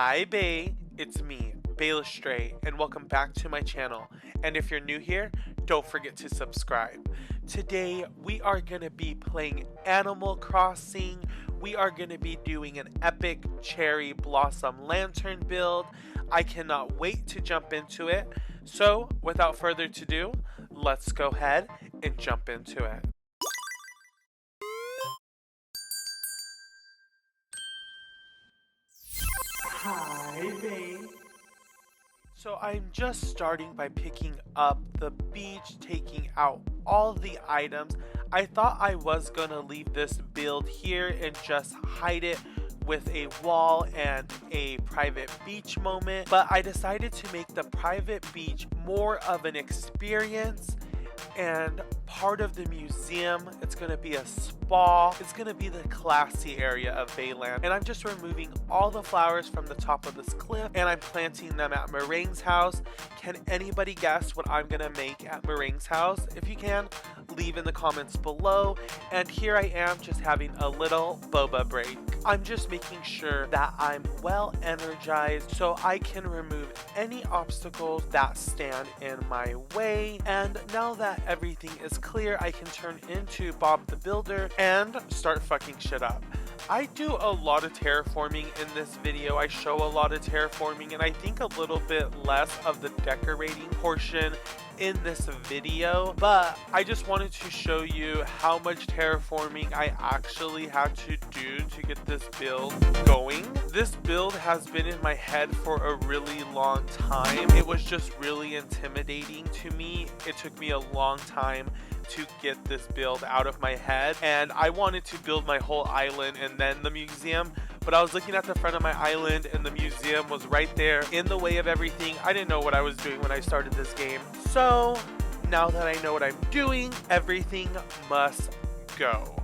Hi Bae, it's me, Bae and welcome back to my channel. And if you're new here, don't forget to subscribe. Today we are going to be playing Animal Crossing. We are going to be doing an epic cherry blossom lantern build. I cannot wait to jump into it. So without further ado, let's go ahead and jump into it. Hi Bae. So I'm just starting by picking up the beach, taking out all the items. I thought I was gonna leave this build here and just hide it with a wall and a private beach moment, but I decided to make the private beach more of an experience and part of the museum. It's gonna be a spa. It's gonna be the classy area of Bae Land. And I'm just removing all the flowers from the top of this cliff and I'm planting them at Meringue's house. Can anybody guess what I'm gonna make at Meringue's house? If you can, leave in the comments below. And here I am just having a little boba break. I'm just making sure that I'm well energized so I can remove any obstacles that stand in my way. And now that everything is clear, I can turn into Bob the Builder and start fucking shit up. I do a lot of terraforming in this video. I show a lot of terraforming and I think a little bit less of the decorating portion in this video, but I just wanted to show you how much terraforming I actually had to do to get this build going. This build has been in my head for a really long time. It was just really intimidating to me. It took me a long time to get this build out of my head, and I wanted to build my whole island and then the museum, but I was looking at the front of my island and the museum was right there in the way of everything. I didn't know what I was doing when I started this game. So now that I know what I'm doing, everything must go.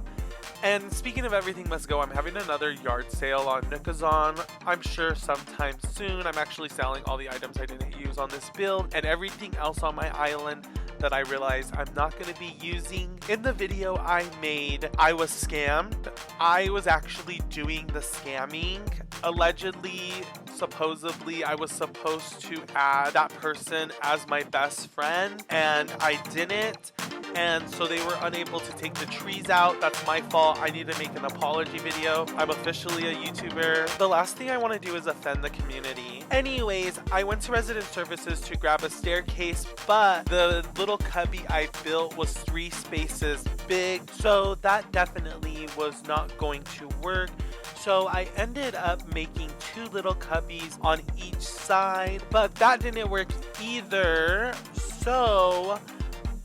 And speaking of everything must go, I'm having another yard sale on Nookazon. I'm sure sometime soon. I'm actually selling all the items I didn't use on this build and everything else on my island that I realized I'm not going to be using. In the video I made, I was scammed. I was actually doing the scamming. Allegedly, supposedly, I was supposed to add that person as my best friend and I didn't. And so they were unable to take the trees out. That's my fault. I need to make an apology video. I'm officially a YouTuber. The last thing I want to do is offend the community. Anyways, I went to resident services to grab a staircase, but the little cubby I built was 3 spaces big, so that definitely was not going to work. So I ended up making 2 little cubbies on each side, but that didn't work either. So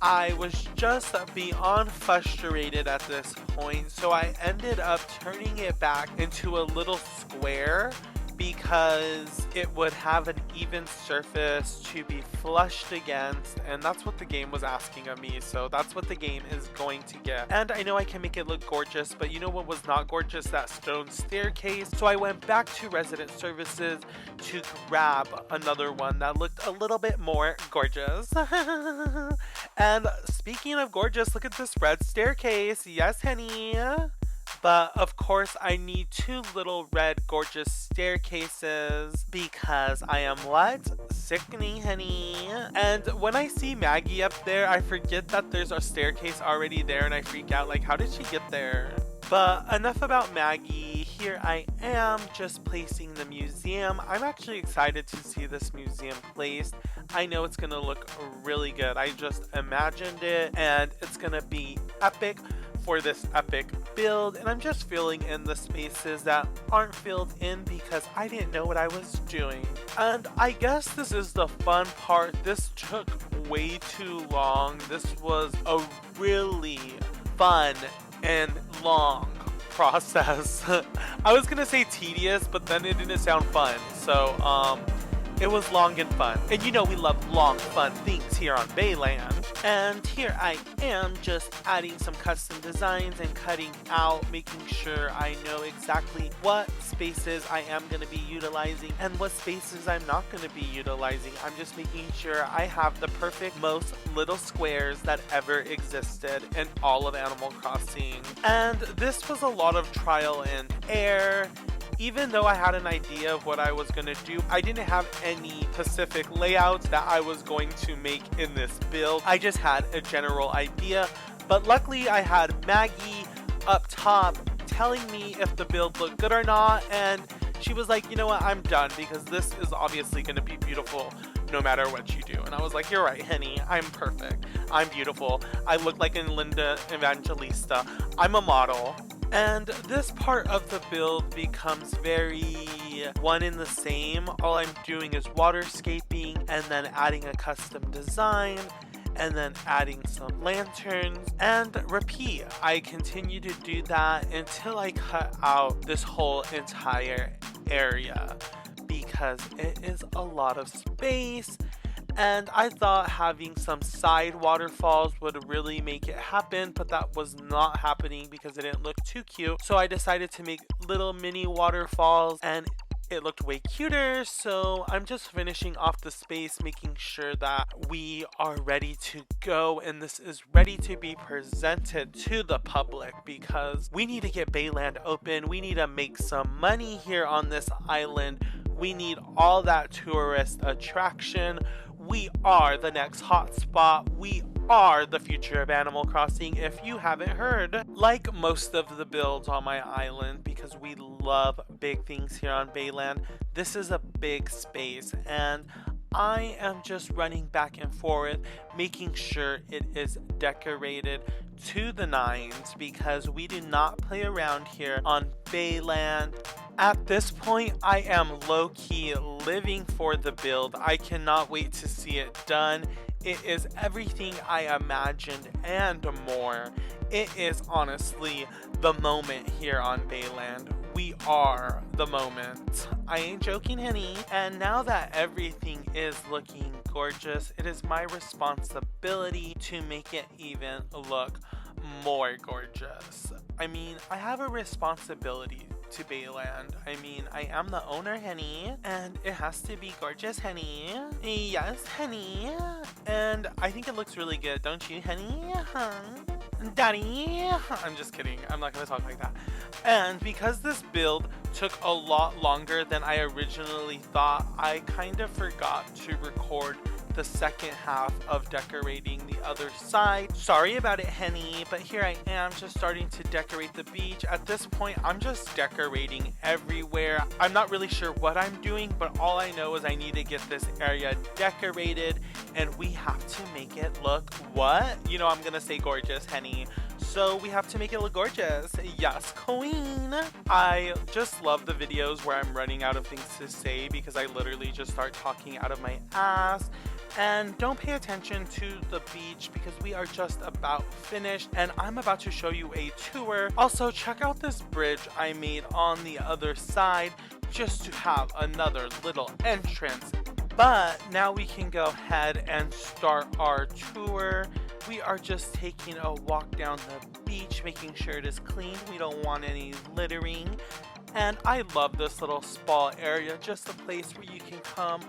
I was just beyond frustrated at this point, so I ended up turning it back into a little square because it would have an even surface to be flushed against, and that's what the game was asking of me, so that's what the game is going to get. And I know I can make it look gorgeous, but you know what was not gorgeous? That stone staircase. So I went back to resident services to grab another one that looked a little bit more gorgeous. And speaking of gorgeous, look at this red staircase. Yes, honey. But of course I need 2 little red gorgeous staircases because I am what? Sickening, honey. And when I see Maggie up there, I forget that there's a staircase already there and I freak out like, how did she get there? But enough about Maggie. Here I am just placing the museum. I'm actually excited to see this museum placed. I know it's gonna look really good. I just imagined it and it's gonna be epic for this epic build, and I'm just filling in the spaces that aren't filled in because I didn't know what I was doing. And I guess this is the fun part. This took way too long. This was a really fun and long process. I was gonna say tedious, but then it didn't sound fun, so it was long and fun. And you know we love long, fun things here on Bae Land. And here I am just adding some custom designs and cutting out, making sure I know exactly what spaces I am going to be utilizing and what spaces I'm not going to be utilizing. I'm just making sure I have the perfect most little squares that ever existed in all of Animal Crossing. And this was a lot of trial and error. Even though I had an idea of what I was going to do, I didn't have any specific layouts that I was going to make in this build. I just had a general idea, but luckily I had Maggie up top telling me if the build looked good or not, and she was like, you know what, I'm done, because this is obviously going to be beautiful no matter what you do. And I was like, you're right, Henny, I'm perfect, I'm beautiful, I look like a Linda Evangelista, I'm a model. And this part of the build becomes very one in the same. All I'm doing is waterscaping and then adding a custom design and then adding some lanterns and repeat. I continue to do that until I cut out this whole entire area because it is a lot of space. And I thought having some side waterfalls would really make it happen, but that was not happening because it didn't look too cute. So I decided to make little mini waterfalls and it looked way cuter. So I'm just finishing off the space, making sure that we are ready to go and this is ready to be presented to the public because we need to get Bae Land open. We need to make some money here on this island. We need all that tourist attraction. We are the next hotspot. We are the future of Animal Crossing, if you haven't heard. Like most of the builds on my island, because we love big things here on Bae Land, this is a big space, and I am just running back and forth, making sure it is decorated to the nines, because we do not play around here on Bae Land. At this point, I am low-key living for the build. I cannot wait to see it done. It is everything I imagined and more. It is honestly the moment here on Bae Land. We are the moment. I ain't joking, Henny. And now that everything is looking gorgeous, it is my responsibility to make it even look more gorgeous. I mean, I have a responsibility to Bae Land. I mean, I am the owner, Henny, and it has to be gorgeous, Henny. Yes, Henny. And I think it looks really good, don't you, Henny? Huh? Daddy? I'm just kidding. I'm not gonna talk like that. And because this build took a lot longer than I originally thought, I kind of forgot to record the second half of decorating the other side. Sorry about it, Henny, but here I am just starting to decorate the beach. At this point, I'm just decorating everywhere. I'm not really sure what I'm doing, but all I know is I need to get this area decorated and we have to make it look what? You know, I'm gonna say gorgeous, Henny. So we have to make it look gorgeous. Yes, queen. I just love the videos where I'm running out of things to say because I literally just start talking out of my ass. And don't pay attention to the beach because we are just about finished and I'm about to show you a tour. Also, check out this bridge I made on the other side just to have another little entrance. But now we can go ahead and start our tour. We are just taking a walk down the beach, making sure it is clean. We don't want any littering. And I love this little spa area, just a place where you can come,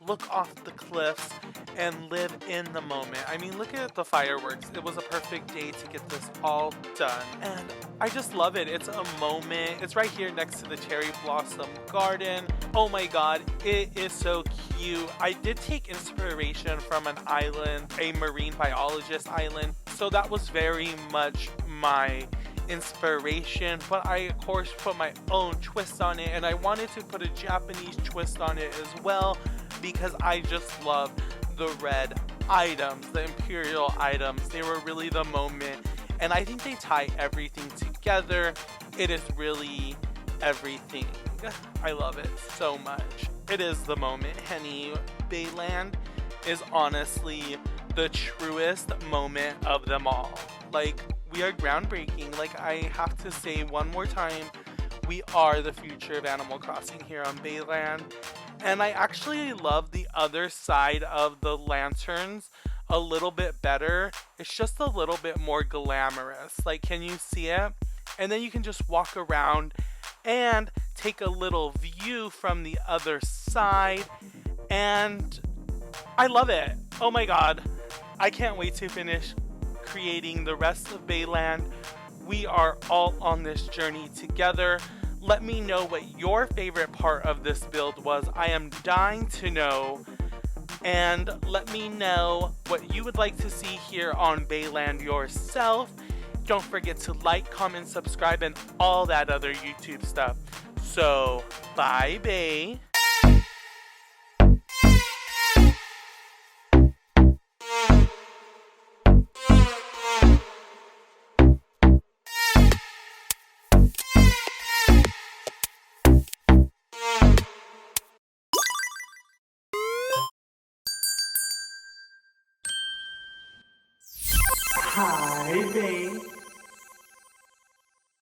look off the cliffs, and live in the moment. I mean, look at the fireworks. It was a perfect day to get this all done. And I just love it. It's a moment. It's right here next to the cherry blossom garden. Oh my god, it is so cute. I did take inspiration from an island, a marine biologist island. So that was very much my inspiration, but I of course put my own twist on it, and I wanted to put a Japanese twist on it as well because I just love the red items, the imperial items. They were really the moment, and I think they tie everything together. It is really everything. I love it so much. It is the moment, Henny. Bae Land is honestly the truest moment of them all. Like, we are groundbreaking. Like, I have to say one more time, we are the future of Animal Crossing here on Bae Land. And I actually love the other side of the lanterns a little bit better. It's just a little bit more glamorous. Like, can you see it? And then you can just walk around and take a little view from the other side. And I love it. Oh my god. I can't wait to finish creating the rest of Bae Land. We are all on this journey together. Let me know what your favorite part of this build was. I am dying to know. And let me know what you would like to see here on Bae Land yourself. Don't forget to like, comment, subscribe, and all that other YouTube stuff. So, bye, Bae. Hi, Bae.